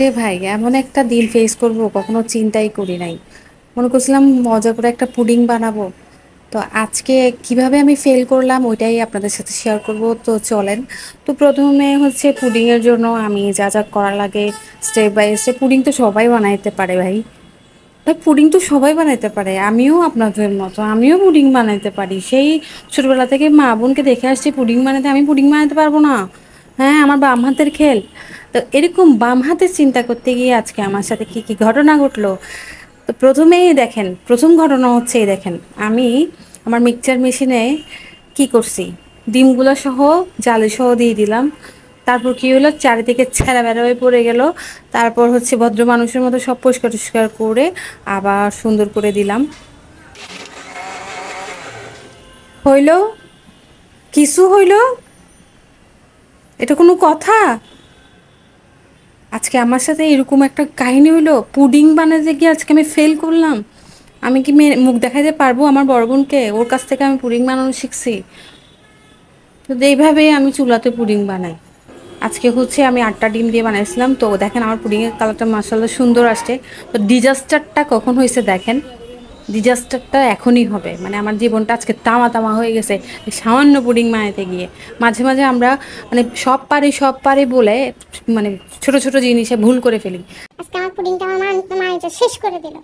রে ভাই, এমন একটা দিন ফেস করব কখনো চিন্তাই করি নাই। মনে করছিলাম মজা করে একটা পুডিং বানাবো। তো আজকে কিভাবে আমি ফেল করলাম ওইটাই আপনাদের সাথে শেয়ার করব। তো চলেন। তো প্রথমে হচ্ছে পুডিং এর জন্য আমি যা যা করা লাগে স্টেপ বাই স্টেপ। পুডিং তো সবাই বানাইতে পারে ভাই। ভাই পুডিং তো সবাই বানাইতে পারে, আমিও আপনাদের মতো আমিও পুডিং বানাইতে পারি। সেই ছোটবেলা থেকে মা বোনকে দেখে আসছি পুডিং বানাতে, আমি পুডিং বানাতে পারবো না? হ্যাঁ, আমার বাম হাতের খেল। তো এরকম বাম হাতের চিন্তা করতে গিয়ে আজকে আমার সাথে কি কি ঘটনা ঘটলো। তো প্রথমেই দেখেন, প্রথম ঘটনা হচ্ছে এই দেখেন, আমি আমার মিক্সচার মেশিনে কি করছি, ডিমগুলো সহ জালি সহ দিয়ে দিলাম। তারপর কি হলো, চারিদিকে ছেঁড়া বেড়া হয়ে পড়ে গেল। তারপর হচ্ছে ভদ্র মানুষের মতো সব পরিষ্কার টরিষ্কার করে আবার সুন্দর করে দিলাম। হইল? কিছু হইল? এটা কোনো কথা? আজকে আমার সাথে এরকম একটা কাহিনী হইলো, পুডিং বানাতে গিয়ে আজকে আমি ফেল করলাম। আমি কি মেয়ে মুখ দেখাতে পারবো আমার বড় বোনকে? ওর কাছ থেকে আমি পুডিং বানানো শিখছি। তো এইভাবেই আমি চুলাতে পুডিং বানাই। আজকে হচ্ছে আমি 8টা ডিম দিয়ে বানাইছিলাম। তো দেখেন আমার পুডিংয়ের কালারটা মাশাআল্লাহ সুন্দর আসছে। তো ডিজাস্টারটা কখন হয়েছে দেখেন, ডিজাস্টারটা এখনই হবে। মানে আমার জীবনটা আজকে তামা তামা হয়ে গেছে এই সামান্য পুডিং বানাইতে গিয়ে। মাঝে মাঝে আমরা মানে সব পারি বলে মানে ছোট ছোট জিনিসে ভুল করে ফেলি। আজকে আমার পুডিংটা আমার মা শেষ করে দিল।